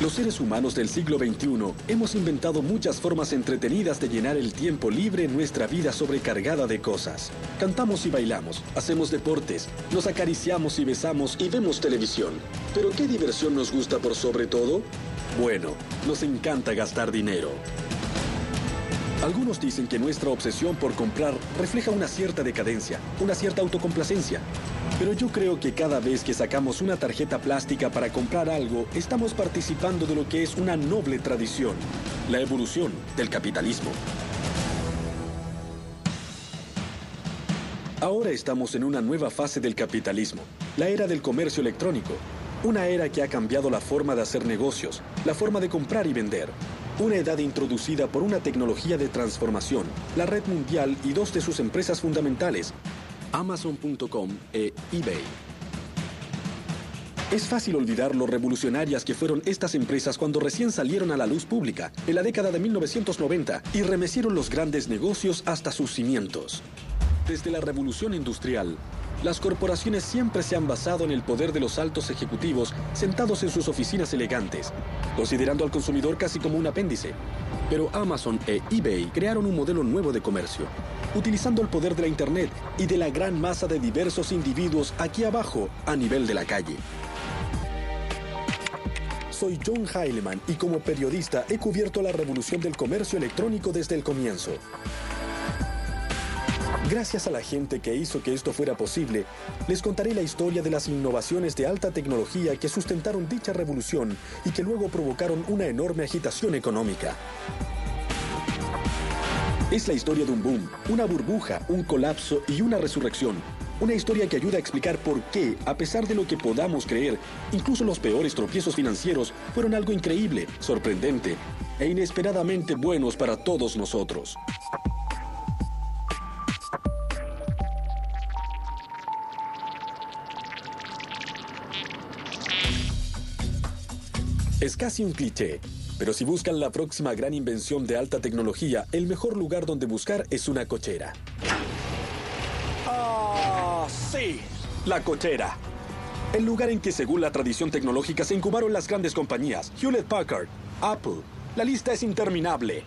Los seres humanos del siglo XXI hemos inventado muchas formas entretenidas de llenar el tiempo libre en nuestra vida sobrecargada de cosas. Cantamos y bailamos, hacemos deportes, nos acariciamos y besamos y vemos televisión. ¿Pero qué diversión nos gusta por sobre todo? Bueno, nos encanta gastar dinero. Algunos dicen que nuestra obsesión por comprar refleja una cierta decadencia, una cierta autocomplacencia. Pero yo creo que cada vez que sacamos una tarjeta plástica para comprar algo, estamos participando de lo que es una noble tradición, la evolución del capitalismo. Ahora estamos en una nueva fase del capitalismo, la era del comercio electrónico. Una era que ha cambiado la forma de hacer negocios, la forma de comprar y vender. Una edad introducida por una tecnología de transformación, la red mundial y dos de sus empresas fundamentales, Amazon.com e eBay. Es fácil olvidar lo revolucionarias que fueron estas empresas cuando recién salieron a la luz pública, en la década de 1990, y remecieron los grandes negocios hasta sus cimientos. Desde la revolución industrial, las corporaciones siempre se han basado en el poder de los altos ejecutivos sentados en sus oficinas elegantes, considerando al consumidor casi como un apéndice. Pero Amazon e eBay crearon un modelo nuevo de comercio, utilizando el poder de la Internet y de la gran masa de diversos individuos aquí abajo, a nivel de la calle. Soy John Heilemann y como periodista he cubierto la revolución del comercio electrónico desde el comienzo. Gracias a la gente que hizo que esto fuera posible, les contaré la historia de las innovaciones de alta tecnología que sustentaron dicha revolución y que luego provocaron una enorme agitación económica. Es la historia de un boom, una burbuja, un colapso y una resurrección. Una historia que ayuda a explicar por qué, a pesar de lo que podamos creer, incluso los peores tropiezos financieros fueron algo increíble, sorprendente e inesperadamente buenos para todos nosotros. Es casi un cliché, pero si buscan la próxima gran invención de alta tecnología, el mejor lugar donde buscar es una cochera. ¡Ah, sí! La cochera. El lugar en que, según la tradición tecnológica, se incubaron las grandes compañías, Hewlett Packard, Apple. La lista es interminable.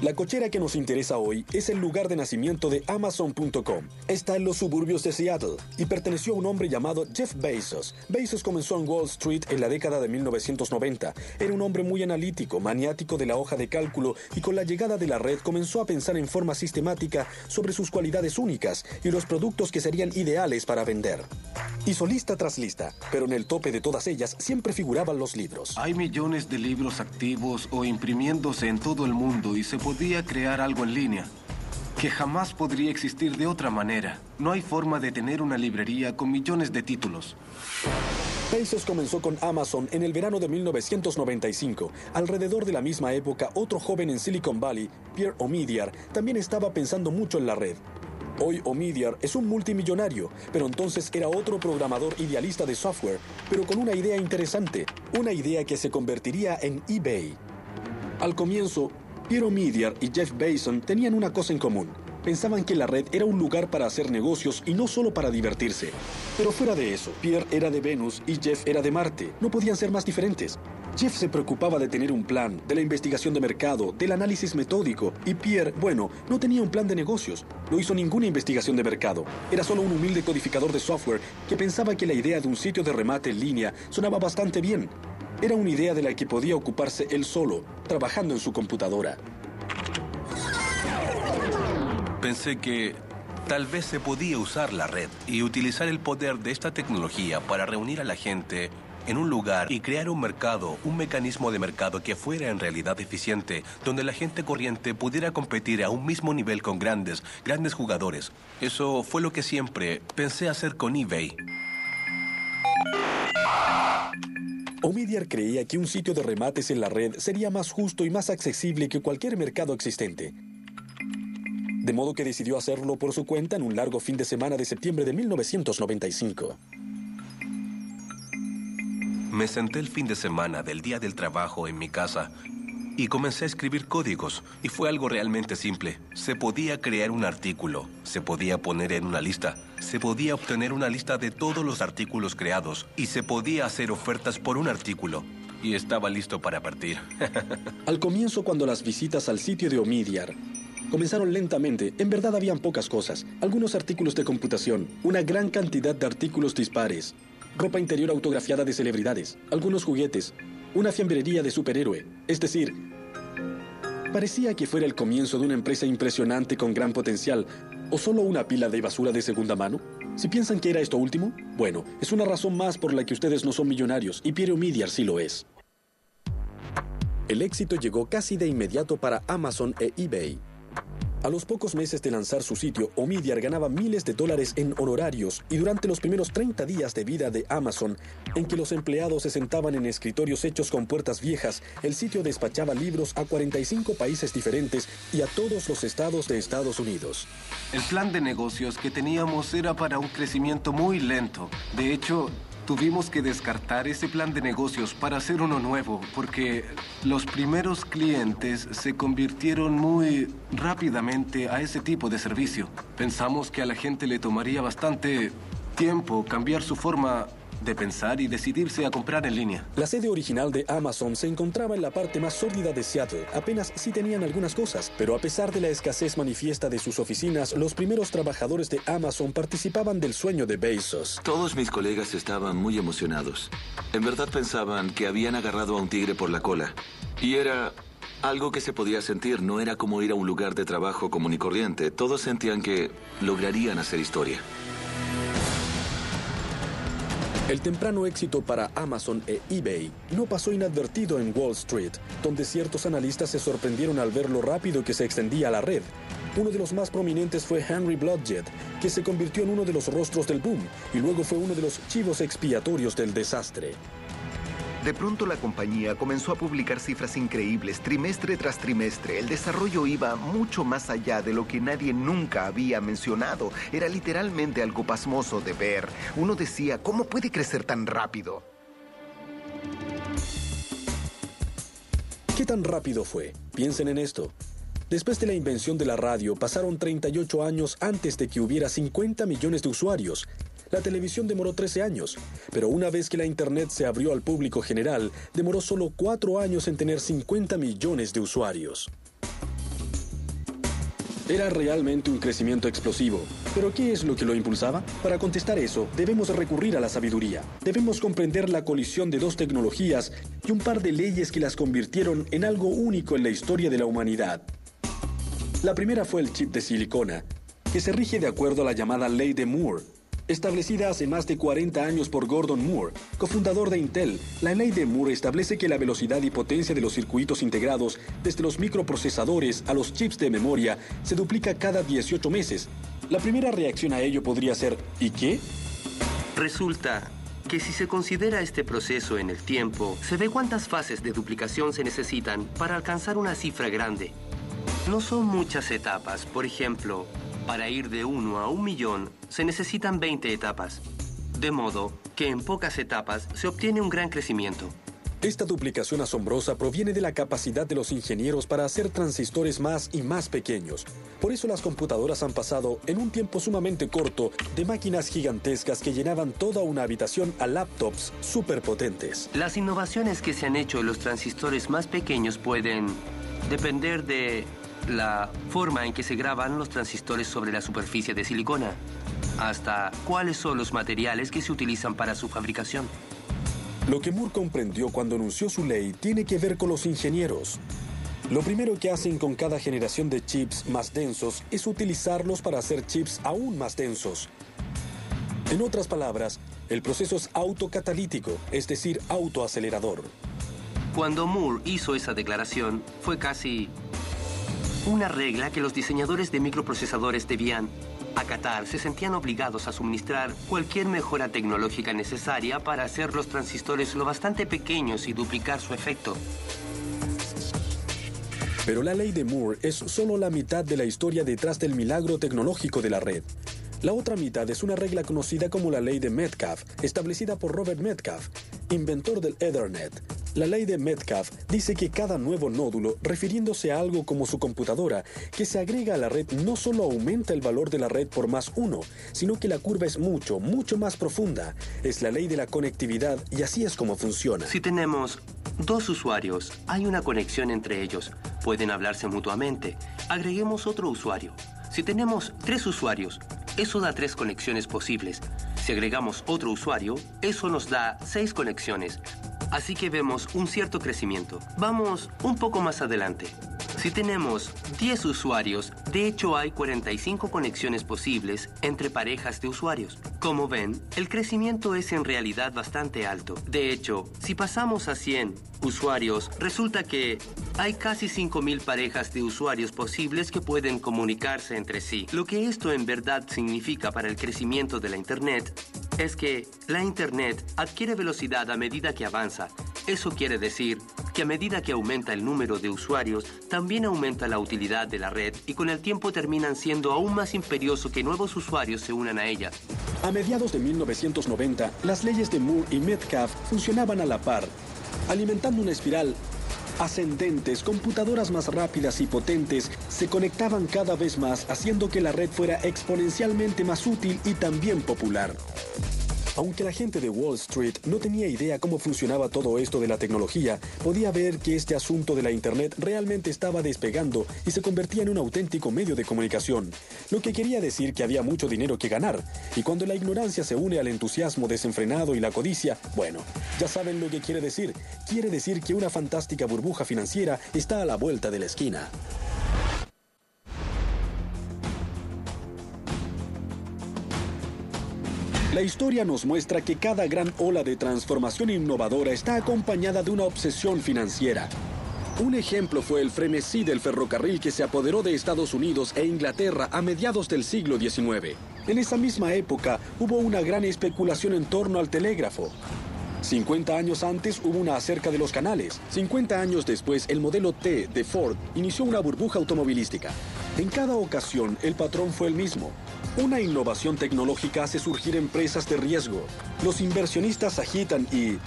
La cochera que nos interesa hoy es el lugar de nacimiento de Amazon.com. Está en los suburbios de Seattle y perteneció a un hombre llamado Jeff Bezos. Bezos comenzó en Wall Street en la década de 1990. Era un hombre muy analítico, maniático de la hoja de cálculo y con la llegada de la red comenzó a pensar en forma sistemática sobre sus cualidades únicas y los productos que serían ideales para vender. Hizo lista tras lista, pero en el tope de todas ellas siempre figuraban los libros. Hay millones de libros activos o imprimiéndose en todo el mundo y se podía crear algo en línea que jamás podría existir de otra manera. No hay forma de tener una librería con millones de títulos. Bezos comenzó con Amazon en el verano de 1995. Alrededor de la misma época, otro joven en Silicon Valley, Pierre Omidyar, también estaba pensando mucho en la red. Hoy Omidyar es un multimillonario, pero entonces era otro programador idealista de software, pero con una idea interesante, una idea que se convertiría en eBay. Al comienzo, Pierre Omidyar y Jeff Bezos tenían una cosa en común. Pensaban que la red era un lugar para hacer negocios y no solo para divertirse. Pero fuera de eso, Pierre era de Venus y Jeff era de Marte. No podían ser más diferentes. Jeff se preocupaba de tener un plan, de la investigación de mercado, del análisis metódico. Y Pierre, bueno, no tenía un plan de negocios. No hizo ninguna investigación de mercado. Era solo un humilde codificador de software que pensaba que la idea de un sitio de remate en línea sonaba bastante bien. Era una idea de la que podía ocuparse él solo, trabajando en su computadora. Pensé que tal vez se podía usar la red y utilizar el poder de esta tecnología para reunir a la gente en un lugar y crear un mercado, un mecanismo de mercado que fuera en realidad eficiente, donde la gente corriente pudiera competir a un mismo nivel con grandes jugadores. Eso fue lo que siempre pensé hacer con eBay. Omidyar creía que un sitio de remates en la red sería más justo y más accesible que cualquier mercado existente. De modo que decidió hacerlo por su cuenta en un largo fin de semana de septiembre de 1995. Me senté el fin de semana del día del trabajo en mi casa y comencé a escribir códigos. Y fue algo realmente simple. Se podía crear un artículo, se podía poner en una lista, se podía obtener una lista de todos los artículos creados y se podía hacer ofertas por un artículo. y estaba listo para partir. Al comienzo, cuando las visitas al sitio de Omidyar comenzaron lentamente, en verdad habían pocas cosas. Algunos artículos de computación, una gran cantidad de artículos dispares, ropa interior autografiada de celebridades, algunos juguetes, una fiambrería de superhéroe. Es decir, parecía que fuera el comienzo de una empresa impresionante con gran potencial, o solo una pila de basura de segunda mano. Si piensan que era esto último, bueno, es una razón más por la que ustedes no son millonarios, y Pierre Omidyar sí lo es. El éxito llegó casi de inmediato para Amazon e eBay. A los pocos meses de lanzar su sitio, Omidyar ganaba miles de dólares en honorarios, y durante los primeros 30 días de vida de Amazon, en que los empleados se sentaban en escritorios hechos con puertas viejas, el sitio despachaba libros a 45 países diferentes y a todos los estados de Estados Unidos. El plan de negocios que teníamos era para un crecimiento muy lento. De hecho, tuvimos que descartar ese plan de negocios para hacer uno nuevo, porque los primeros clientes se convirtieron muy rápidamente a ese tipo de servicio. Pensamos que a la gente le tomaría bastante tiempo cambiar su forma de pensar y decidirse a comprar en línea. La sede original de Amazon se encontraba en la parte más sórdida de Seattle. Apenas sí tenían algunas cosas, pero a pesar de la escasez manifiesta de sus oficinas, los primeros trabajadores de Amazon participaban del sueño de Bezos. Todos mis colegas estaban muy emocionados. En verdad pensaban que habían agarrado a un tigre por la cola. Y era algo que se podía sentir, no era como ir a un lugar de trabajo común y corriente. Todos sentían que lograrían hacer historia. El temprano éxito para Amazon e eBay no pasó inadvertido en Wall Street, donde ciertos analistas se sorprendieron al ver lo rápido que se extendía la red. Uno de los más prominentes fue Henry Blodgett, que se convirtió en uno de los rostros del boom y luego fue uno de los chivos expiatorios del desastre. De pronto la compañía comenzó a publicar cifras increíbles trimestre tras trimestre. El desarrollo iba mucho más allá de lo que nadie nunca había mencionado. Era literalmente algo pasmoso de ver. Uno decía, ¿cómo puede crecer tan rápido? ¿Qué tan rápido fue? Piensen en esto. Después de la invención de la radio, pasaron 38 años antes de que hubiera 50 millones de usuarios. La televisión demoró 13 años, pero una vez que la Internet se abrió al público general, demoró solo 4 años en tener 50 millones de usuarios. Era realmente un crecimiento explosivo. ¿Pero qué es lo que lo impulsaba? Para contestar eso, debemos recurrir a la sabiduría. Debemos comprender la colisión de dos tecnologías y un par de leyes que las convirtieron en algo único en la historia de la humanidad. La primera fue el chip de silicona, que se rige de acuerdo a la llamada Ley de Moore. Establecida hace más de 40 años por Gordon Moore, cofundador de Intel, la ley de Moore establece que la velocidad y potencia de los circuitos integrados, desde los microprocesadores a los chips de memoria, se duplica cada 18 meses. La primera reacción a ello podría ser, ¿y qué? Resulta que si se considera este proceso en el tiempo, se ve cuántas fases de duplicación se necesitan para alcanzar una cifra grande. No son muchas etapas, por ejemplo, para ir de 1 a 1 millón se necesitan 20 etapas, de modo que en pocas etapas se obtiene un gran crecimiento. Esta duplicación asombrosa proviene de la capacidad de los ingenieros para hacer transistores más y más pequeños. Por eso las computadoras han pasado, en un tiempo sumamente corto, de máquinas gigantescas que llenaban toda una habitación a laptops superpotentes. Las innovaciones que se han hecho en los transistores más pequeños pueden depender de la forma en que se graban los transistores sobre la superficie de silicona, hasta cuáles son los materiales que se utilizan para su fabricación. Lo que Moore comprendió cuando anunció su ley tiene que ver con los ingenieros. Lo primero que hacen con cada generación de chips más densos es utilizarlos para hacer chips aún más densos. En otras palabras, el proceso es autocatalítico, es decir, autoacelerador. Cuando Moore hizo esa declaración, fue casi una regla que los diseñadores de microprocesadores debían acatar. Se sentían obligados a suministrar cualquier mejora tecnológica necesaria para hacer los transistores lo bastante pequeños y duplicar su efecto. Pero la ley de Moore es solo la mitad de la historia detrás del milagro tecnológico de la red. La otra mitad es una regla conocida como la ley de Metcalfe, establecida por Robert Metcalfe, inventor del Ethernet. La ley de Metcalfe dice que cada nuevo nódulo, refiriéndose a algo como su computadora, que se agrega a la red no solo aumenta el valor de la red por +1, sino que la curva es mucho más profunda. Es la ley de la conectividad y así es como funciona. Si tenemos Dos usuarios, hay una conexión entre ellos. Pueden hablarse mutuamente. Agreguemos otro usuario. Si tenemos 3 usuarios, eso da 3 conexiones posibles. Si agregamos otro usuario, eso nos da 6 conexiones. Así que vemos un cierto crecimiento. Vamos un poco más adelante. Si tenemos 10 usuarios, de hecho hay 45 conexiones posibles entre parejas de usuarios. Como ven, el crecimiento es en realidad bastante alto. De hecho, si pasamos a 100 usuarios, resulta que hay casi 5.000 parejas de usuarios posibles que pueden comunicarse entre sí. Lo que esto en verdad significa para el crecimiento de la Internet es que la Internet adquiere velocidad a medida que avanza. Eso quiere decir que a medida que aumenta el número de usuarios, también aumenta la utilidad de la red y con el tiempo terminan siendo aún más imperioso que nuevos usuarios se unan a ella. A mediados de 1990, las leyes de Moore y Metcalfe funcionaban a la par, alimentando una espiral ascendentes. Computadoras más rápidas y potentes se conectaban cada vez más, haciendo que la red fuera exponencialmente más útil y también popular. Aunque la gente de Wall Street no tenía idea cómo funcionaba todo esto de la tecnología, podía ver que este asunto de la Internet realmente estaba despegando y se convertía en un auténtico medio de comunicación, lo que quería decir que había mucho dinero que ganar. Y cuando la ignorancia se une al entusiasmo desenfrenado y la codicia, bueno, ya saben lo que quiere decir. Quiere decir que una fantástica burbuja financiera está a la vuelta de la esquina. La historia nos muestra que cada gran ola de transformación innovadora está acompañada de una obsesión financiera. Un ejemplo fue el frenesí del ferrocarril que se apoderó de Estados Unidos e Inglaterra a mediados del siglo XIX. En esa misma época hubo una gran especulación en torno al telégrafo. 50 años antes hubo una acerca de los canales. 50 años después, el modelo T de Ford inició una burbuja automovilística. En cada ocasión, el patrón fue el mismo. Una innovación tecnológica hace surgir empresas de riesgo. Los inversionistas agitan y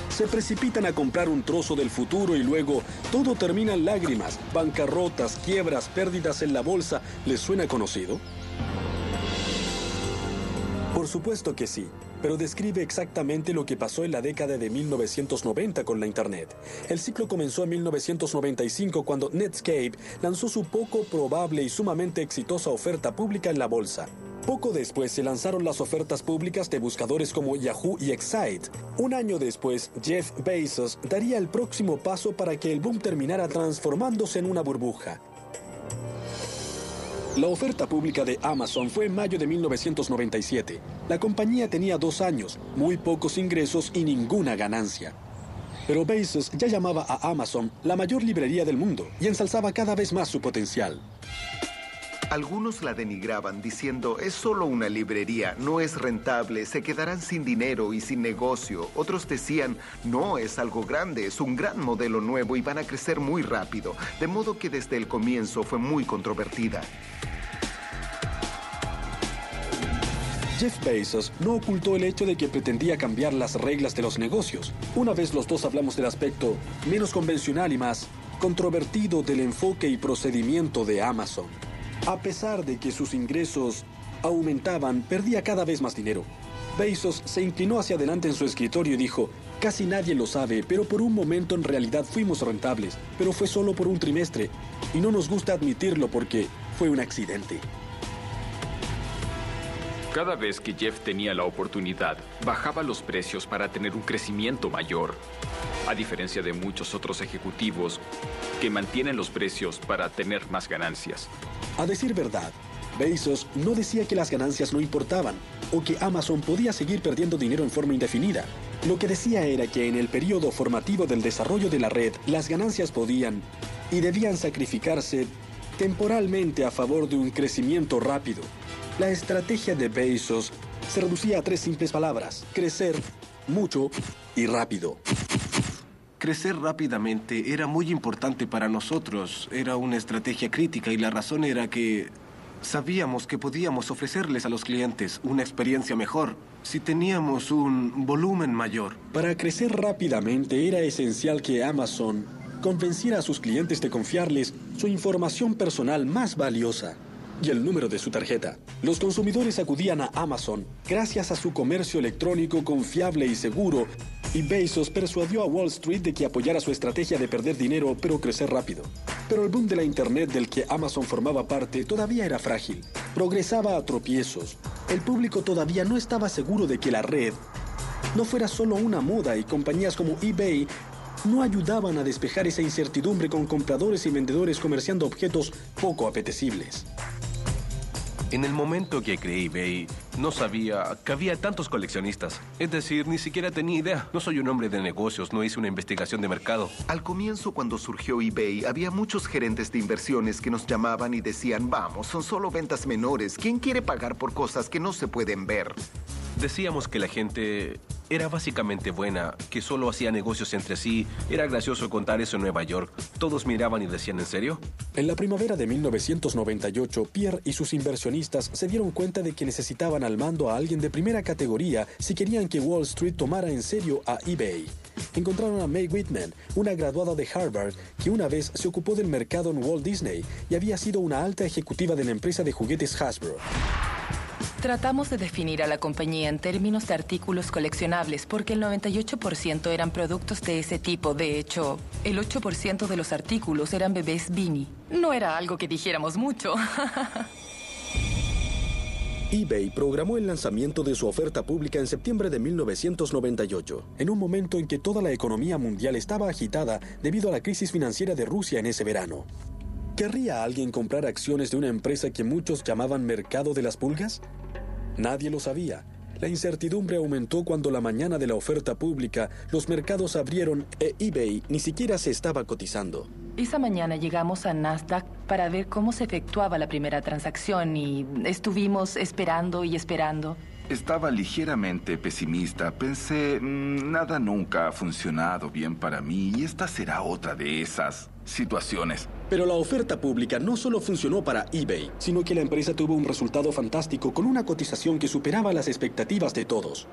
se precipitan a comprar un trozo del futuro y luego todo termina en lágrimas, bancarrotas, quiebras, pérdidas en la bolsa. ¿Les suena conocido? Por supuesto que sí, pero describe exactamente lo que pasó en la década de 1990 con la Internet. El ciclo comenzó en 1995 cuando Netscape lanzó su poco probable y sumamente exitosa oferta pública en la bolsa. Poco después se lanzaron las ofertas públicas de buscadores como Yahoo y Excite. Un año después, Jeff Bezos daría el próximo paso para que el boom terminara transformándose en una burbuja. La oferta pública de Amazon fue en mayo de 1997. La compañía tenía 2 años, muy pocos ingresos y ninguna ganancia. Pero Bezos ya llamaba a Amazon la mayor librería del mundo y ensalzaba cada vez más su potencial. Algunos la denigraban diciendo, es solo una librería, no es rentable, se quedarán sin dinero y sin negocio. Otros decían, no, es algo grande, es un gran modelo nuevo y van a crecer muy rápido. De modo que desde el comienzo fue muy controvertida. Jeff Bezos no ocultó el hecho de que pretendía cambiar las reglas de los negocios. Una vez los dos hablamos del aspecto menos convencional y más controvertido del enfoque y procedimiento de Amazon. A pesar de que sus ingresos aumentaban, perdía cada vez más dinero. Bezos se inclinó hacia adelante en su escritorio y dijo, casi nadie lo sabe, pero por un momento en realidad fuimos rentables, pero fue solo por un trimestre, y no nos gusta admitirlo porque fue un accidente. Cada vez que Jeff tenía la oportunidad, bajaba los precios para tener un crecimiento mayor, a diferencia de muchos otros ejecutivos que mantienen los precios para tener más ganancias. A decir verdad, Bezos no decía que las ganancias no importaban o que Amazon podía seguir perdiendo dinero en forma indefinida. Lo que decía era que en el periodo formativo del desarrollo de la red, las ganancias podían y debían sacrificarse temporalmente a favor de un crecimiento rápido. La estrategia de Bezos se reducía a 3 simples palabras: crecer, mucho y rápido. Crecer rápidamente era muy importante para nosotros. Era una estrategia crítica y la razón era que sabíamos que podíamos ofrecerles a los clientes una experiencia mejor si teníamos un volumen mayor. Para crecer rápidamente era esencial que Amazon convenciera a sus clientes de confiarles su información personal más valiosa y el número de su tarjeta. Los consumidores acudían a Amazon gracias a su comercio electrónico confiable y seguro Y Bezos persuadió a Wall Street de que apoyara su estrategia de perder dinero pero crecer rápido. Pero el boom de la Internet del que Amazon formaba parte todavía era frágil. Progresaba a tropiezos. El público todavía no estaba seguro de que la red no fuera solo una moda, y compañías como eBay no ayudaban a despejar esa incertidumbre con compradores y vendedores comerciando objetos poco apetecibles. En el momento que creé eBay, no sabía que había tantos coleccionistas. Es decir, ni siquiera tenía idea. No soy un hombre de negocios, no hice una investigación de mercado. Al comienzo, cuando surgió eBay, había muchos gerentes de inversiones que nos llamaban y decían, vamos, son solo ventas menores. ¿Quién quiere pagar por cosas que no se pueden ver? Decíamos que la gente era básicamente buena, que solo hacía negocios entre sí. Era gracioso contar eso en Nueva York. Todos miraban y decían, ¿en serio? En la primavera de 1998, Pierre y sus inversionistas se dieron cuenta de que necesitaban al mando a alguien de primera categoría si querían que Wall Street tomara en serio a eBay. Encontraron a Mae Whitman, una graduada de Harvard que una vez se ocupó del mercado en Walt Disney y había sido una alta ejecutiva de la empresa de juguetes Hasbro. Tratamos de definir a la compañía en términos de artículos coleccionables porque el 98% eran productos de ese tipo. De hecho, el 8% de los artículos eran bebés Beanie. No era algo que dijéramos mucho. eBay programó el lanzamiento de su oferta pública en septiembre de 1998, en un momento en que toda la economía mundial estaba agitada debido a la crisis financiera de Rusia en ese verano. ¿Querría alguien comprar acciones de una empresa que muchos llamaban mercado de las pulgas? Nadie lo sabía. La incertidumbre aumentó cuando la mañana de la oferta pública los mercados abrieron e eBay ni siquiera se estaba cotizando. Esa mañana llegamos a Nasdaq para ver cómo se efectuaba la primera transacción y estuvimos esperando y esperando. Estaba ligeramente pesimista. Pensé, nada nunca ha funcionado bien para mí y esta será otra de esas situaciones. Pero la oferta pública no solo funcionó para eBay, sino que la empresa tuvo un resultado fantástico con una cotización que superaba las expectativas de todos.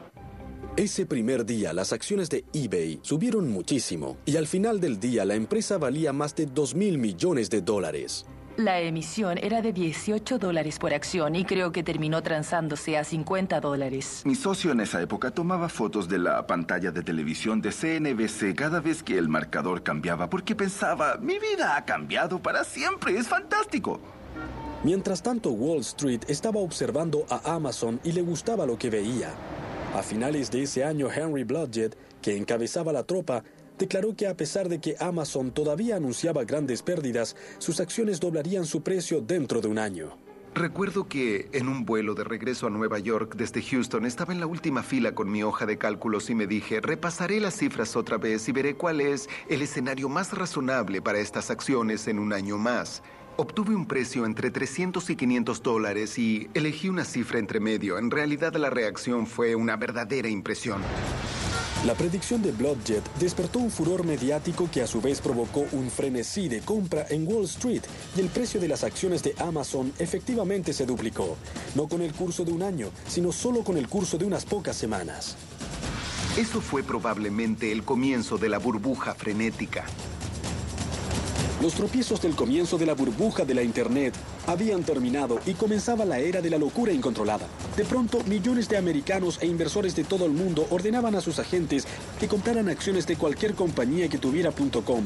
Ese primer día, las acciones de eBay subieron muchísimo y al final del día la empresa valía más de $2,000 millones. La emisión era de $18 por acción y creo que terminó transándose a $50. Mi socio en esa época tomaba fotos de la pantalla de televisión de CNBC cada vez que el marcador cambiaba porque pensaba, mi vida ha cambiado para siempre, es fantástico. Mientras tanto, Wall Street estaba observando a Amazon y le gustaba lo que veía. A finales de ese año, Henry Blodgett, que encabezaba la tropa, declaró que a pesar de que Amazon todavía anunciaba grandes pérdidas, sus acciones doblarían su precio dentro de un año. Recuerdo que en un vuelo de regreso a Nueva York desde Houston estaba en la última fila con mi hoja de cálculos y me dije, repasaré las cifras otra vez y veré cuál es el escenario más razonable para estas acciones en un año más. Obtuve un precio entre $300 y $500 y elegí una cifra entre medio. En realidad la reacción fue una verdadera impresión. La predicción de Blodgett despertó un furor mediático que a su vez provocó un frenesí de compra en Wall Street y el precio de las acciones de Amazon efectivamente se duplicó, no con el curso de un año, sino solo con el curso de unas pocas semanas. Eso fue probablemente el comienzo de la burbuja frenética. Los tropiezos del comienzo de la burbuja de la Internet habían terminado y comenzaba la era de la locura incontrolada. De pronto, millones de americanos e inversores de todo el mundo ordenaban a sus agentes que compraran acciones de cualquier compañía que tuviera .com,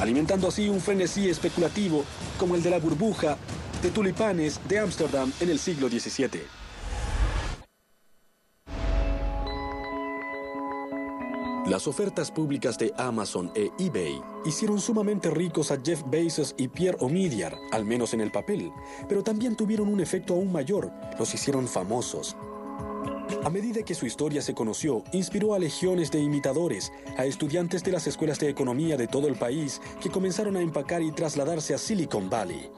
alimentando así un frenesí especulativo como el de la burbuja de tulipanes de Ámsterdam en el siglo XVII. Las ofertas públicas de Amazon e eBay hicieron sumamente ricos a Jeff Bezos y Pierre Omidyar, al menos en el papel, pero también tuvieron un efecto aún mayor, los hicieron famosos. A medida que su historia se conoció, inspiró a legiones de imitadores, a estudiantes de las escuelas de economía de todo el país que comenzaron a empacar y trasladarse a Silicon Valley.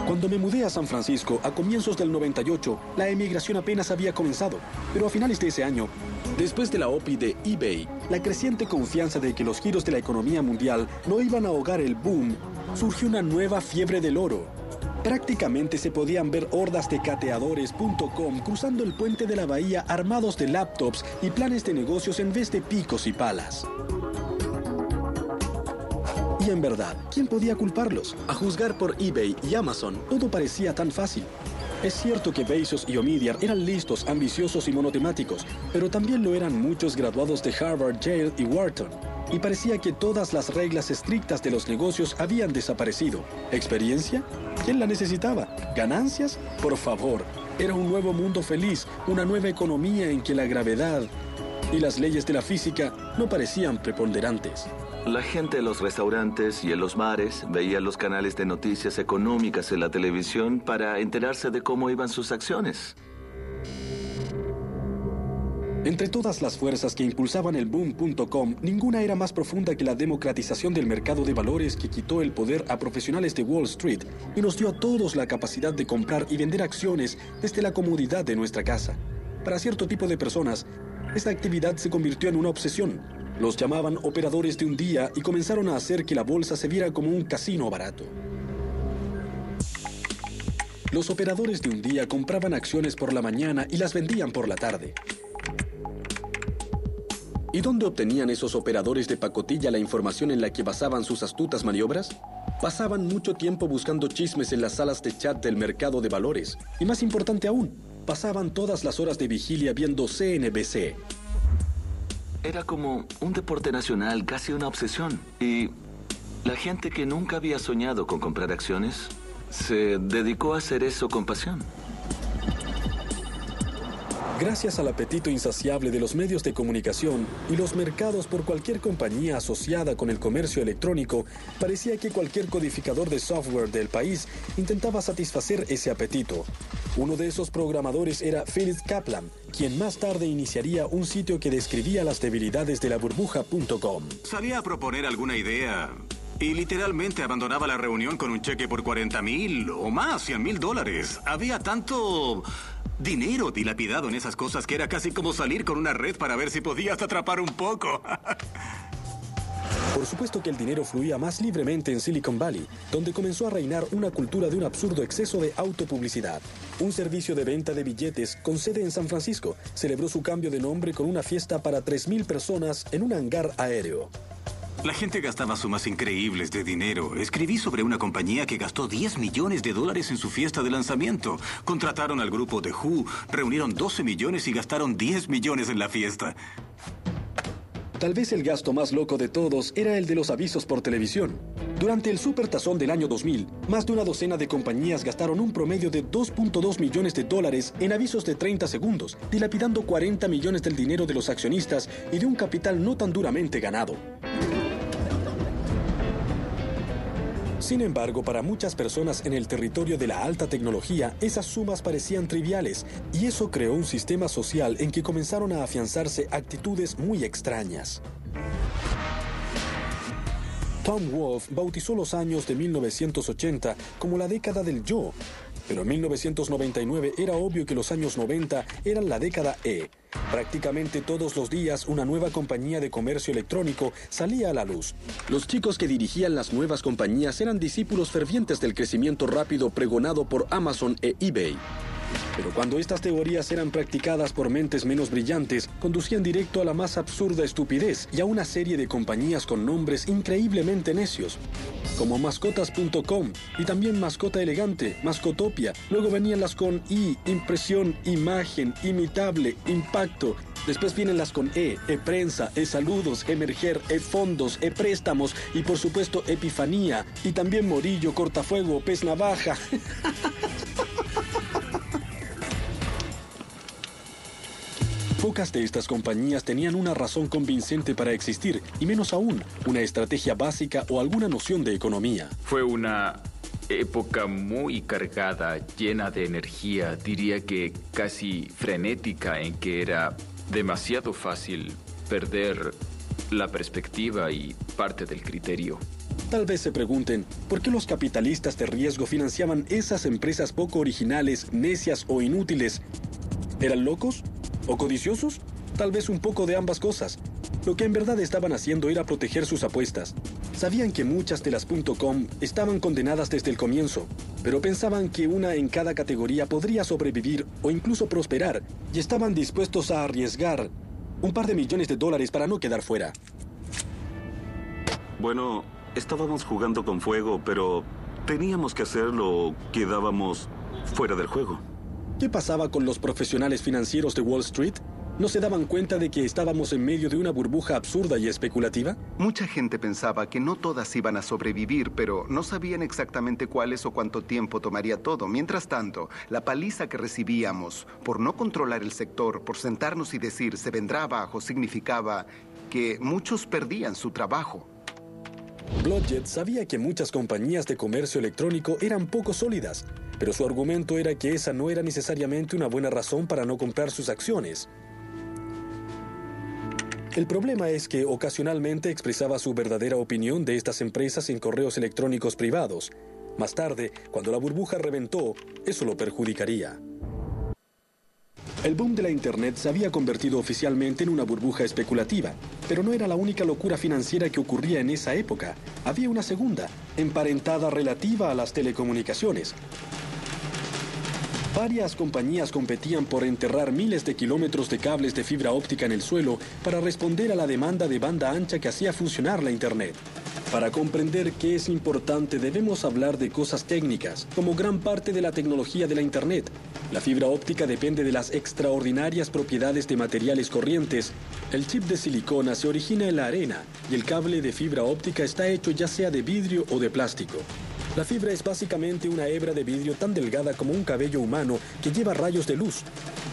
Cuando me mudé a San Francisco a comienzos del 98, la emigración apenas había comenzado, pero a finales de ese año, después de la OPI de eBay, la creciente confianza de que los giros de la economía mundial no iban a ahogar el boom, surgió una nueva fiebre del oro. Prácticamente se podían ver hordas de cateadores.com cruzando el puente de la bahía armados de laptops y planes de negocios en vez de picos y palas. Y en verdad, ¿quién podía culparlos? A juzgar por eBay y Amazon, todo parecía tan fácil. Es cierto que Bezos y Omidyar eran listos, ambiciosos y monotemáticos, pero también lo eran muchos graduados de Harvard, Yale y Wharton. Y parecía que todas las reglas estrictas de los negocios habían desaparecido. ¿Experiencia? ¿Quién la necesitaba? ¿Ganancias? Por favor. Era un nuevo mundo feliz, una nueva economía en que la gravedad y las leyes de la física no parecían preponderantes. La gente en los restaurantes y en los bares veía los canales de noticias económicas en la televisión para enterarse de cómo iban sus acciones. Entre todas las fuerzas que impulsaban el boom.com, ninguna era más profunda que la democratización del mercado de valores que quitó el poder a profesionales de Wall Street y nos dio a todos la capacidad de comprar y vender acciones desde la comodidad de nuestra casa. Para cierto tipo de personas, esta actividad se convirtió en una obsesión. Los llamaban operadores de un día y comenzaron a hacer que la bolsa se viera como un casino barato. Los operadores de un día compraban acciones por la mañana y las vendían por la tarde. ¿Y dónde obtenían esos operadores de pacotilla la información en la que basaban sus astutas maniobras? Pasaban mucho tiempo buscando chismes en las salas de chat del mercado de valores. Y más importante aún, pasaban todas las horas de vigilia viendo CNBC. Era como un deporte nacional, casi una obsesión. Y la gente que nunca había soñado con comprar acciones se dedicó a hacer eso con pasión. Gracias al apetito insaciable de los medios de comunicación y los mercados por cualquier compañía asociada con el comercio electrónico, parecía que cualquier codificador de software del país intentaba satisfacer ese apetito. Uno de esos programadores era Philip Kaplan, quien más tarde iniciaría un sitio que describía las debilidades de la burbuja.com. Salía a proponer alguna idea y literalmente abandonaba la reunión con un cheque por $40,000 o más, $100,000. Había tanto dinero dilapidado en esas cosas que era casi como salir con una red para ver si podías atrapar un poco. Por supuesto que el dinero fluía más libremente en Silicon Valley, donde comenzó a reinar una cultura de un absurdo exceso de autopublicidad. Un servicio de venta de billetes con sede en San Francisco celebró su cambio de nombre con una fiesta para 3,000 personas en un hangar aéreo. La gente gastaba sumas increíbles de dinero. Escribí sobre una compañía que gastó $10 millones en su fiesta de lanzamiento. Contrataron al grupo The Who, reunieron 12 millones y gastaron 10 millones en la fiesta. Tal vez el gasto más loco de todos era el de los avisos por televisión. Durante el Supertazón del año 2000, más de una docena de compañías gastaron un promedio de $2.2 millones en avisos de 30 segundos, dilapidando 40 millones del dinero de los accionistas y de un capital no tan duramente ganado. Sin embargo, para muchas personas en el territorio de la alta tecnología, esas sumas parecían triviales, y eso creó un sistema social en que comenzaron a afianzarse actitudes muy extrañas. Tom Wolfe bautizó los años de 1980 como la década del yo, pero en 1999 era obvio que los años 90 eran la década E. Prácticamente todos los días una nueva compañía de comercio electrónico salía a la luz. Los chicos que dirigían las nuevas compañías eran discípulos fervientes del crecimiento rápido pregonado por Amazon e eBay. Pero cuando estas teorías eran practicadas por mentes menos brillantes, conducían directo a la más absurda estupidez y a una serie de compañías con nombres increíblemente necios, como Mascotas.com y también Mascota Elegante, Mascotopia. Luego venían las con I, impresión, imagen, imitable, impacto. Después vienen las con E-prensa, E-saludos, emerger, E-fondos, E-préstamos y por supuesto Epifanía. Y también Morillo, Cortafuego, Pez Navaja. Pocas de estas compañías tenían una razón convincente para existir, y menos aún, una estrategia básica o alguna noción de economía. Fue una época muy cargada, llena de energía, diría que casi frenética, en que era demasiado fácil perder la perspectiva y parte del criterio. Tal vez se pregunten, ¿por qué los capitalistas de riesgo financiaban esas empresas poco originales, necias o inútiles? ¿Eran locos? ¿O codiciosos? Tal vez un poco de ambas cosas. Lo que en verdad estaban haciendo era proteger sus apuestas. Sabían que muchas de las .com estaban condenadas desde el comienzo, pero pensaban que una en cada categoría podría sobrevivir o incluso prosperar, y estaban dispuestos a arriesgar un par de millones de dólares para no quedar fuera. Bueno, estábamos jugando con fuego, pero teníamos que hacerlo o quedábamos fuera del juego. ¿Qué pasaba con los profesionales financieros de Wall Street? ¿No se daban cuenta de que estábamos en medio de una burbuja absurda y especulativa? Mucha gente pensaba que no todas iban a sobrevivir, pero no sabían exactamente cuáles o cuánto tiempo tomaría todo. Mientras tanto, la paliza que recibíamos por no controlar el sector, por sentarnos y decir se vendrá abajo, significaba que muchos perdían su trabajo. Blodgett sabía que muchas compañías de comercio electrónico eran poco sólidas, pero su argumento era que esa no era necesariamente una buena razón para no comprar sus acciones. El problema es que ocasionalmente expresaba su verdadera opinión de estas empresas en correos electrónicos privados. Más tarde, cuando la burbuja reventó, eso lo perjudicaría. El boom de la Internet se había convertido oficialmente en una burbuja especulativa, pero no era la única locura financiera que ocurría en esa época. Había una segunda, emparentada relativa a las telecomunicaciones. Varias compañías competían por enterrar miles de kilómetros de cables de fibra óptica en el suelo para responder a la demanda de banda ancha que hacía funcionar la Internet. Para comprender qué es importante, debemos hablar de cosas técnicas, como gran parte de la tecnología de la Internet. La fibra óptica depende de las extraordinarias propiedades de materiales corrientes. El chip de silicona se origina en la arena y el cable de fibra óptica está hecho ya sea de vidrio o de plástico. La fibra es básicamente una hebra de vidrio tan delgada como un cabello humano que lleva rayos de luz.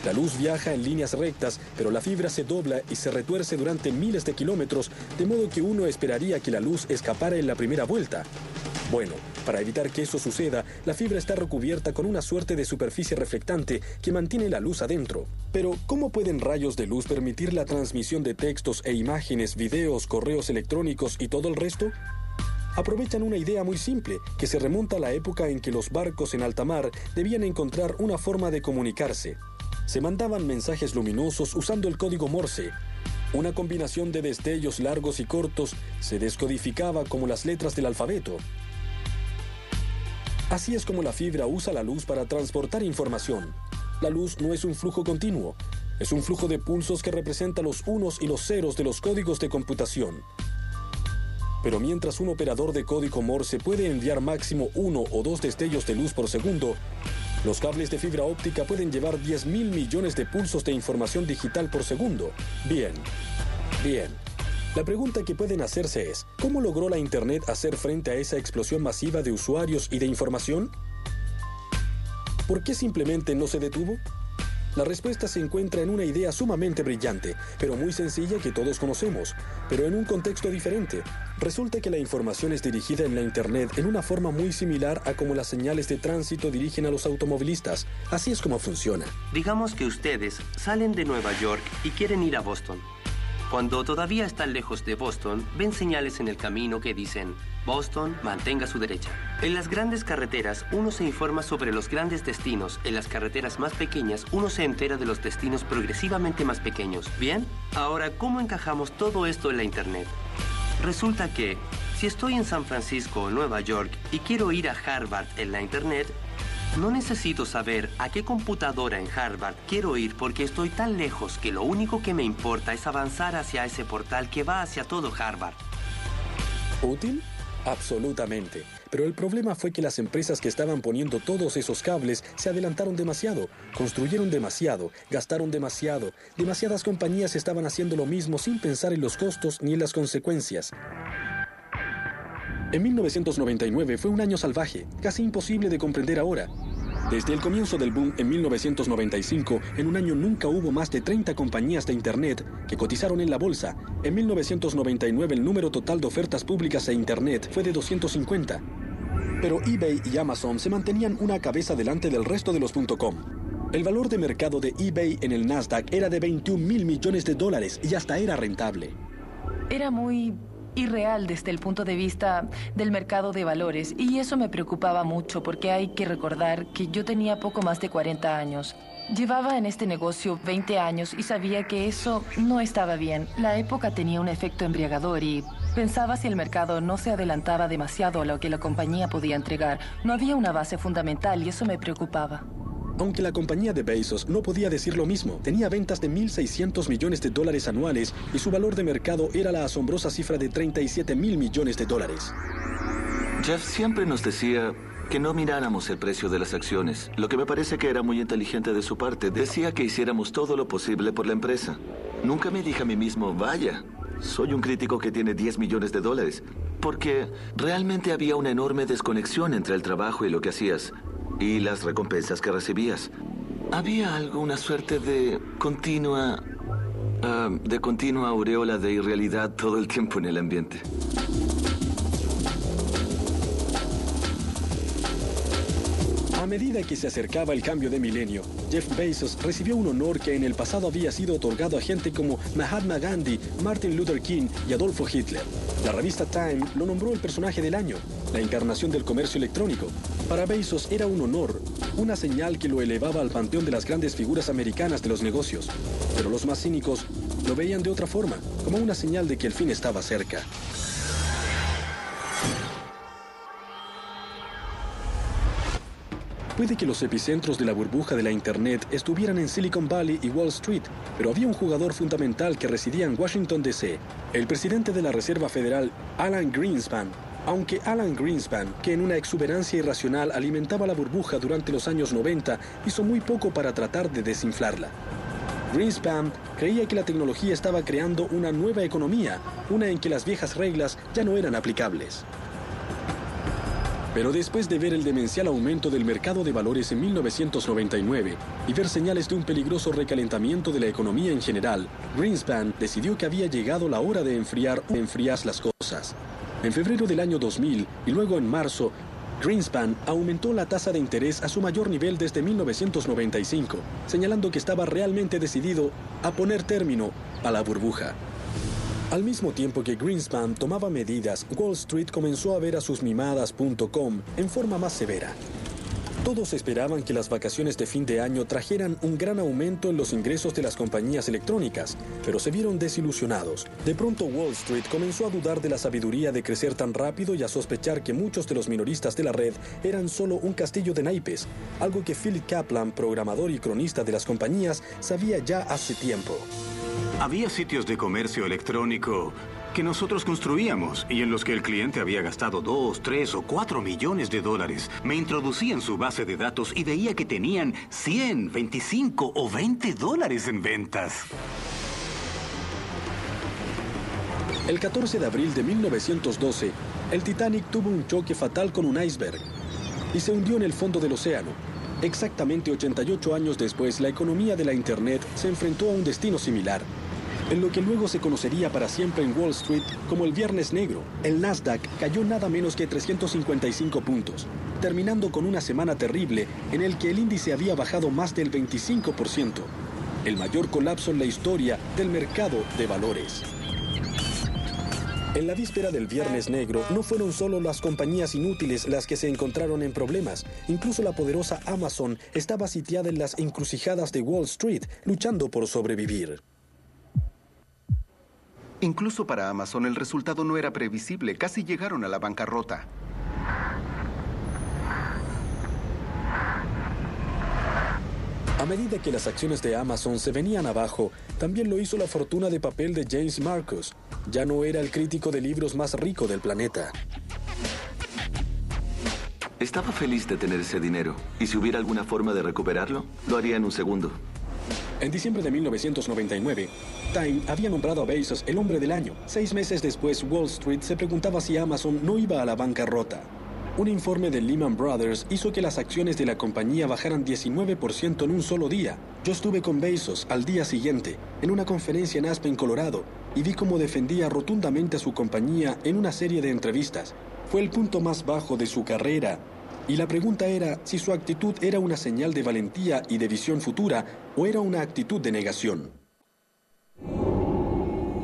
La luz viaja en líneas rectas, pero la fibra se dobla y se retuerce durante miles de kilómetros, de modo que uno esperaría que la luz escapara en la primera vuelta. Bueno, para evitar que eso suceda, la fibra está recubierta con una suerte de superficie reflectante que mantiene la luz adentro. Pero, ¿cómo pueden rayos de luz permitir la transmisión de textos e imágenes, videos, correos electrónicos y todo el resto? Aprovechan una idea muy simple, que se remonta a la época en que los barcos en alta mar debían encontrar una forma de comunicarse. Se mandaban mensajes luminosos usando el código Morse. Una combinación de destellos largos y cortos se descodificaba como las letras del alfabeto. Así es como la fibra usa la luz para transportar información. La luz no es un flujo continuo, es un flujo de pulsos que representa los unos y los ceros de los códigos de computación. Pero mientras un operador de código Morse puede enviar máximo 1 o 2 destellos de luz por segundo, los cables de fibra óptica pueden llevar 10.000 millones de pulsos de información digital por segundo. Bien. La pregunta que pueden hacerse es, ¿cómo logró la Internet hacer frente a esa explosión masiva de usuarios y de información? ¿Por qué simplemente no se detuvo? La respuesta se encuentra en una idea sumamente brillante, pero muy sencilla que todos conocemos, pero en un contexto diferente. Resulta que la información es dirigida en la Internet en una forma muy similar a como las señales de tránsito dirigen a los automovilistas. Así es como funciona. Digamos que ustedes salen de Nueva York y quieren ir a Boston. Cuando todavía están lejos de Boston, ven señales en el camino que dicen: Boston, mantenga su derecha. En las grandes carreteras, uno se informa sobre los grandes destinos. En las carreteras más pequeñas, uno se entera de los destinos progresivamente más pequeños. ¿Bien? Ahora, ¿cómo encajamos todo esto en la Internet? Resulta que, si estoy en San Francisco o Nueva York y quiero ir a Harvard en la Internet, no necesito saber a qué computadora en Harvard quiero ir porque estoy tan lejos que lo único que me importa es avanzar hacia ese portal que va hacia todo Harvard. ¿Útil? Absolutamente. Pero el problema fue que las empresas que estaban poniendo todos esos cables se adelantaron demasiado, construyeron demasiado, gastaron demasiado. Demasiadas compañías estaban haciendo lo mismo sin pensar en los costos ni en las consecuencias. En 1999 fue un año salvaje, casi imposible de comprender ahora. Desde el comienzo del boom en 1995, en un año nunca hubo más de 30 compañías de Internet que cotizaron en la bolsa. En 1999 el número total de ofertas públicas de Internet fue de 250. Pero eBay y Amazon se mantenían una cabeza delante del resto de los .com. El valor de mercado de eBay en el Nasdaq era de $21.000 millones y hasta era rentable. Era muy irreal desde el punto de vista del mercado de valores, y eso me preocupaba mucho porque hay que recordar que yo tenía poco más de 40 años. Llevaba en este negocio 20 años y sabía que eso no estaba bien. La época tenía un efecto embriagador y pensaba si el mercado no se adelantaba demasiado a lo que la compañía podía entregar. No había una base fundamental y eso me preocupaba. Aunque la compañía de Bezos no podía decir lo mismo, tenía ventas de $1.600 millones anuales y su valor de mercado era la asombrosa cifra de $37.000 millones. Jeff siempre nos decía que no miráramos el precio de las acciones, lo que me parece que era muy inteligente de su parte. Decía que hiciéramos todo lo posible por la empresa. Nunca me dije a mí mismo, vaya, soy un crítico que tiene 10 millones de dólares, porque realmente había una enorme desconexión entre el trabajo y lo que hacías, y las recompensas que recibías. Había algo, una suerte de continua aureola de irrealidad todo el tiempo en el ambiente. A medida que se acercaba el cambio de milenio, Jeff Bezos recibió un honor que en el pasado había sido otorgado a gente como Mahatma Gandhi, Martin Luther King y Adolfo Hitler. La revista Time lo nombró el personaje del año, la encarnación del comercio electrónico. Para Bezos era un honor, una señal que lo elevaba al panteón de las grandes figuras americanas de los negocios. Pero los más cínicos lo veían de otra forma, como una señal de que el fin estaba cerca. Puede que los epicentros de la burbuja de la Internet estuvieran en Silicon Valley y Wall Street, pero había un jugador fundamental que residía en Washington, D.C., el presidente de la Reserva Federal, Alan Greenspan. Aunque Alan Greenspan, que en una exuberancia irracional alimentaba la burbuja durante los años 90, hizo muy poco para tratar de desinflarla. Greenspan creía que la tecnología estaba creando una nueva economía, una en que las viejas reglas ya no eran aplicables. Pero después de ver el demencial aumento del mercado de valores en 1999 y ver señales de un peligroso recalentamiento de la economía en general, Greenspan decidió que había llegado la hora de enfriar las cosas. En febrero del año 2000 y luego en marzo, Greenspan aumentó la tasa de interés a su mayor nivel desde 1995, señalando que estaba realmente decidido a poner término a la burbuja. Al mismo tiempo que Greenspan tomaba medidas, Wall Street comenzó a ver a sus mimadas.com en forma más severa. Todos esperaban que las vacaciones de fin de año trajeran un gran aumento en los ingresos de las compañías electrónicas, pero se vieron desilusionados. De pronto Wall Street comenzó a dudar de la sabiduría de crecer tan rápido y a sospechar que muchos de los minoristas de la red eran solo un castillo de naipes, algo que Philip Kaplan, programador y cronista de las compañías, sabía ya hace tiempo. Había sitios de comercio electrónico que nosotros construíamos y en los que el cliente había gastado 2, 3 o 4 millones de dólares. Me introducí en su base de datos y veía que tenían 100, 25 o 20 dólares en ventas. El 14 de abril de 1912, el Titanic tuvo un choque fatal con un iceberg y se hundió en el fondo del océano. Exactamente 88 años después, la economía de la Internet se enfrentó a un destino similar. En lo que luego se conocería para siempre en Wall Street como el Viernes Negro, el Nasdaq cayó nada menos que 355 puntos, terminando con una semana terrible en el que el índice había bajado más del 25%, el mayor colapso en la historia del mercado de valores. En la víspera del Viernes Negro, no fueron solo las compañías inútiles las que se encontraron en problemas. Incluso la poderosa Amazon estaba sitiada en las encrucijadas de Wall Street, luchando por sobrevivir. Incluso para Amazon el resultado no era previsible. Casi llegaron a la bancarrota. A medida que las acciones de Amazon se venían abajo, también lo hizo la fortuna de papel de James Marcus. Ya no era el crítico de libros más rico del planeta. Estaba feliz de tener ese dinero, y si hubiera alguna forma de recuperarlo, lo haría en un segundo. En diciembre de 1999, Time había nombrado a Bezos el hombre del año. 6 meses después, Wall Street se preguntaba si Amazon no iba a la bancarrota. Un informe de Lehman Brothers hizo que las acciones de la compañía bajaran 19% en un solo día. Yo estuve con Bezos al día siguiente, en una conferencia en Aspen, Colorado, y vi cómo defendía rotundamente a su compañía en una serie de entrevistas. Fue el punto más bajo de su carrera. Y la pregunta era si su actitud era una señal de valentía y de visión futura o era una actitud de negación.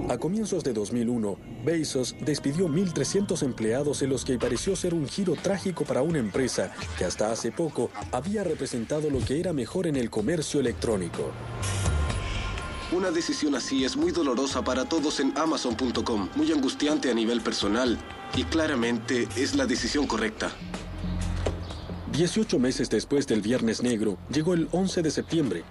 A comienzos de 2001, Bezos despidió 1.300 empleados en los que pareció ser un giro trágico para una empresa que hasta hace poco había representado lo que era mejor en el comercio electrónico. Una decisión así es muy dolorosa para todos en Amazon.com, muy angustiante a nivel personal y claramente es la decisión correcta. 18 meses después del Viernes Negro, llegó el 11 de septiembre,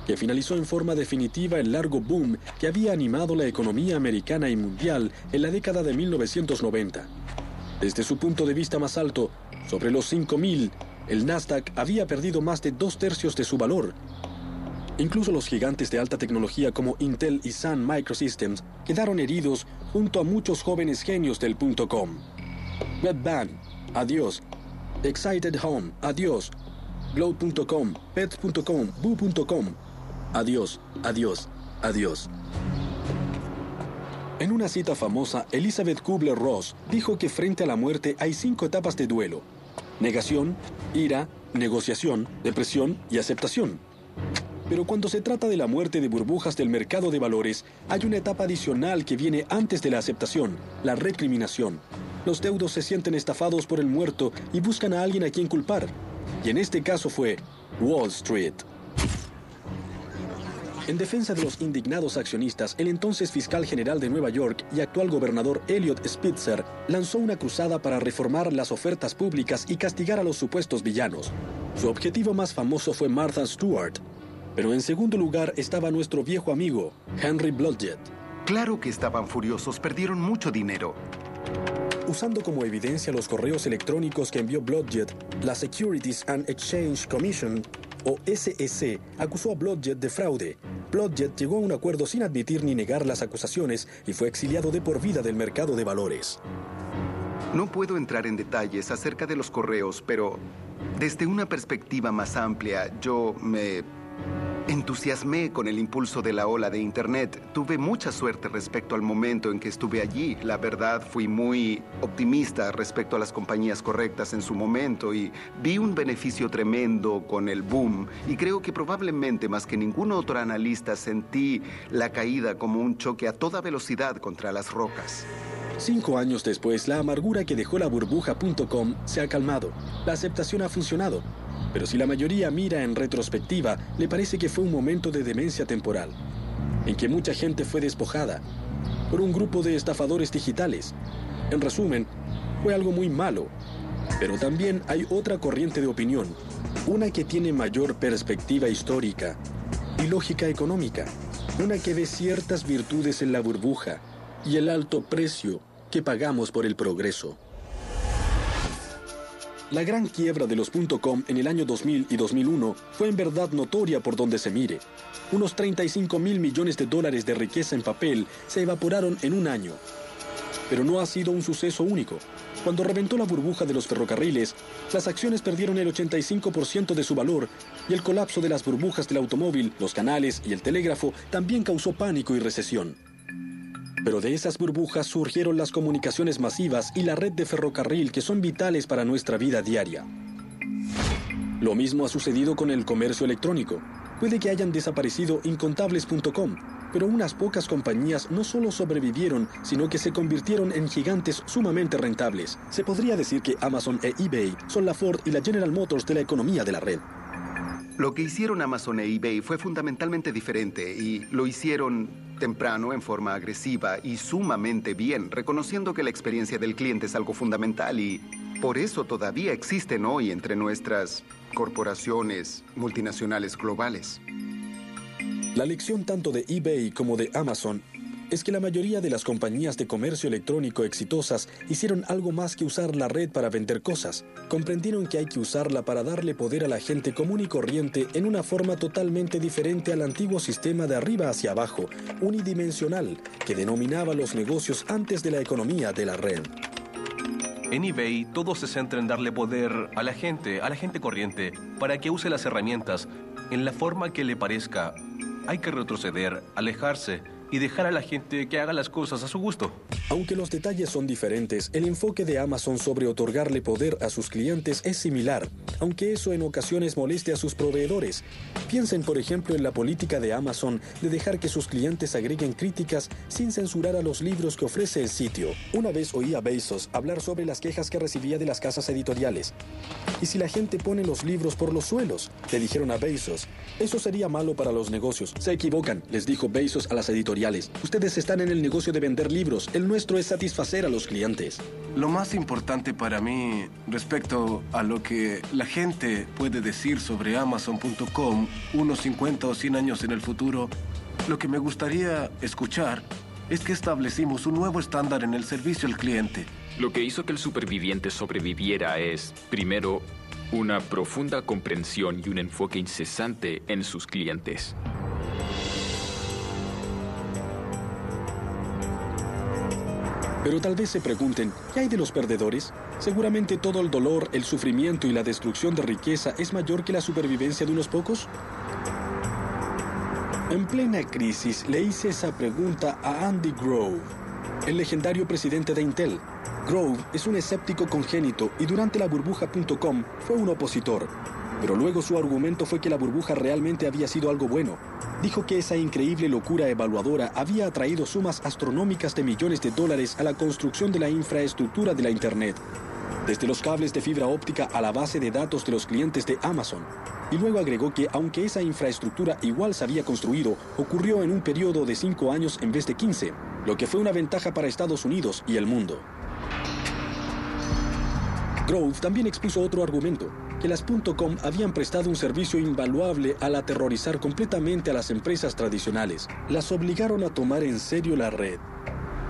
que finalizó en forma definitiva el largo boom que había animado la economía americana y mundial en la década de 1990. Desde su punto de vista más alto, sobre los 5.000, el Nasdaq había perdido más de 2/3 de su valor. Incluso los gigantes de alta tecnología como Intel y Sun Microsystems quedaron heridos junto a muchos jóvenes genios del .com. Webvan, adiós. Excited Home, adiós. Glow.com, Pets.com, Boo.com, adiós, adiós, adiós. En una cita famosa, Elizabeth Kubler-Ross dijo que frente a la muerte hay 5 etapas de duelo: negación, ira, negociación, depresión y aceptación. Pero cuando se trata de la muerte de burbujas del mercado de valores, hay una etapa adicional que viene antes de la aceptación: la recriminación. Los deudos se sienten estafados por el muerto y buscan a alguien a quien culpar. Y en este caso fue Wall Street. En defensa de los indignados accionistas, el entonces fiscal general de Nueva York y actual gobernador Eliot Spitzer lanzó una cruzada para reformar las ofertas públicas y castigar a los supuestos villanos. Su objetivo más famoso fue Martha Stewart, pero en segundo lugar estaba nuestro viejo amigo, Henry Blodgett. Claro que estaban furiosos, perdieron mucho dinero. Usando como evidencia los correos electrónicos que envió Blodgett, la Securities and Exchange Commission, o SEC, acusó a Blodgett de fraude. Blodgett llegó a un acuerdo sin admitir ni negar las acusaciones y fue exiliado de por vida del mercado de valores. No puedo entrar en detalles acerca de los correos, pero desde una perspectiva más amplia, yo me entusiasmé con el impulso de la ola de Internet. Tuve mucha suerte respecto al momento en que estuve allí. La verdad, fui muy optimista respecto a las compañías correctas en su momento y vi un beneficio tremendo con el boom. Y creo que probablemente más que ningún otro analista sentí la caída como un choque a toda velocidad contra las rocas. 5 años después, la amargura que dejó la burbuja.com se ha calmado. La aceptación ha funcionado. Pero si la mayoría mira en retrospectiva, le parece que fue un momento de demencia temporal, en que mucha gente fue despojada por un grupo de estafadores digitales. En resumen, fue algo muy malo. Pero también hay otra corriente de opinión, una que tiene mayor perspectiva histórica y lógica económica, una que ve ciertas virtudes en la burbuja y el alto precio que pagamos por el progreso. La gran quiebra de los .com en el año 2000 y 2001 fue en verdad notoria por donde se mire. Unos 35.000 millones de dólares de riqueza en papel se evaporaron en un año. Pero no ha sido un suceso único. Cuando reventó la burbuja de los ferrocarriles, las acciones perdieron el 85% de su valor y el colapso de las burbujas del automóvil, los canales y el telégrafo también causó pánico y recesión. Pero de esas burbujas surgieron las comunicaciones masivas y la red de ferrocarril que son vitales para nuestra vida diaria. Lo mismo ha sucedido con el comercio electrónico. Puede que hayan desaparecido incontables.com, pero unas pocas compañías no solo sobrevivieron, sino que se convirtieron en gigantes sumamente rentables. Se podría decir que Amazon e eBay son la Ford y la General Motors de la economía de la red. Lo que hicieron Amazon e eBay fue fundamentalmente diferente y lo hicieron temprano, en forma agresiva y sumamente bien, reconociendo que la experiencia del cliente es algo fundamental y por eso todavía existen hoy entre nuestras corporaciones multinacionales globales. La lección tanto de eBay como de Amazon es que la mayoría de las compañías de comercio electrónico exitosas hicieron algo más que usar la red para vender cosas. Comprendieron que hay que usarla para darle poder a la gente común y corriente en una forma totalmente diferente al antiguo sistema de arriba hacia abajo, unidimensional, que denominaba los negocios antes de la economía de la red. En eBay, todo se centra en darle poder a la gente corriente, para que use las herramientas en la forma que le parezca. Hay que retroceder, alejarse y dejar a la gente que haga las cosas a su gusto. Aunque los detalles son diferentes, el enfoque de Amazon sobre otorgarle poder a sus clientes es similar, aunque eso en ocasiones moleste a sus proveedores. Piensen, por ejemplo, en la política de Amazon de dejar que sus clientes agreguen críticas sin censurar a los libros que ofrece el sitio. Una vez oí a Bezos hablar sobre las quejas que recibía de las casas editoriales. ¿Y si la gente pone los libros por los suelos?, le dijeron a Bezos. Eso sería malo para los negocios. Se equivocan, les dijo Bezos a las editoriales. Ustedes están en el negocio de vender libros. El nuestro es satisfacer a los clientes. Lo más importante para mí respecto a lo que la gente puede decir sobre Amazon.com unos 50 o 100 años en el futuro, lo que me gustaría escuchar es que establecimos un nuevo estándar en el servicio al cliente. Lo que hizo que el superviviente sobreviviera es, primero, una profunda comprensión y un enfoque incesante en sus clientes. Pero tal vez se pregunten, ¿qué hay de los perdedores? Seguramente todo el dolor, el sufrimiento y la destrucción de riqueza es mayor que la supervivencia de unos pocos. En plena crisis le hice esa pregunta a Andy Grove, el legendario presidente de Intel. Grove es un escéptico congénito y durante la burbuja.com fue un opositor. Pero luego su argumento fue que la burbuja realmente había sido algo bueno. Dijo que esa increíble locura evaluadora había atraído sumas astronómicas de millones de dólares a la construcción de la infraestructura de la Internet, desde los cables de fibra óptica a la base de datos de los clientes de Amazon. Y luego agregó que aunque esa infraestructura igual se había construido, ocurrió en un periodo de 5 años en vez de 15, lo que fue una ventaja para Estados Unidos y el mundo. Grove también expuso otro argumento, que las .com habían prestado un servicio invaluable al aterrorizar completamente a las empresas tradicionales. Las obligaron a tomar en serio la red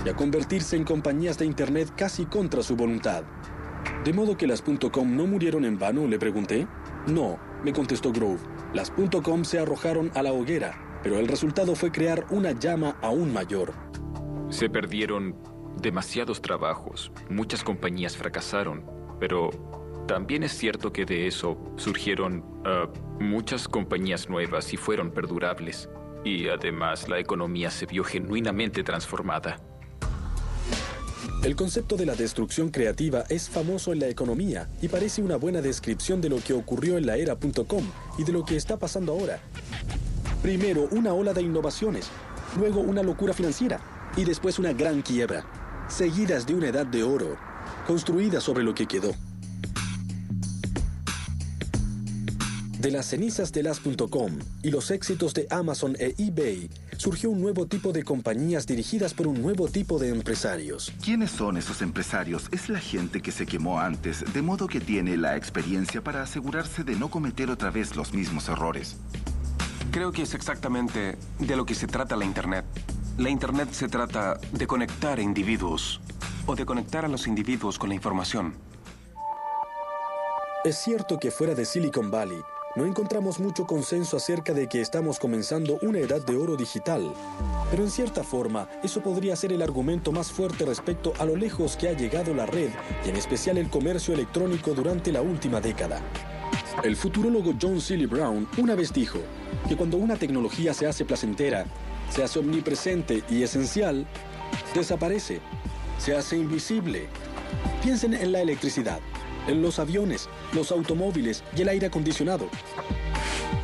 y a convertirse en compañías de Internet casi contra su voluntad. ¿De modo que las .com no murieron en vano?, le pregunté. No, me contestó Grove. Las .com se arrojaron a la hoguera, pero el resultado fue crear una llama aún mayor. Se perdieron demasiados trabajos, muchas compañías fracasaron, pero también es cierto que de eso surgieron muchas compañías nuevas y fueron perdurables. Y además la economía se vio genuinamente transformada. El concepto de la destrucción creativa es famoso en la economía y parece una buena descripción de lo que ocurrió en la era .com y de lo que está pasando ahora. Primero, una ola de innovaciones, luego una locura financiera y después una gran quiebra, seguidas de una edad de oro, construida sobre lo que quedó. De las cenizas de las .com y los éxitos de Amazon e eBay, surgió un nuevo tipo de compañías dirigidas por un nuevo tipo de empresarios. ¿Quiénes son esos empresarios? Es la gente que se quemó antes, de modo que tiene la experiencia para asegurarse de no cometer otra vez los mismos errores. Creo que es exactamente de lo que se trata la Internet. La Internet se trata de conectar a individuos, o de conectar a los individuos con la información. Es cierto que fuera de Silicon Valley, no encontramos mucho consenso acerca de que estamos comenzando una edad de oro digital. Pero en cierta forma, eso podría ser el argumento más fuerte respecto a lo lejos que ha llegado la red, y en especial el comercio electrónico durante la última década. El futurólogo John Seely Brown una vez dijo que cuando una tecnología se hace placentera, se hace omnipresente y esencial, desaparece, se hace invisible. Piensen en la electricidad, en los aviones, los automóviles y el aire acondicionado.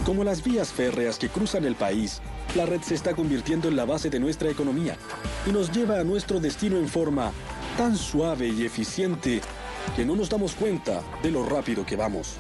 Como las vías férreas que cruzan el país, la red se está convirtiendo en la base de nuestra economía y nos lleva a nuestro destino en forma tan suave y eficiente que no nos damos cuenta de lo rápido que vamos.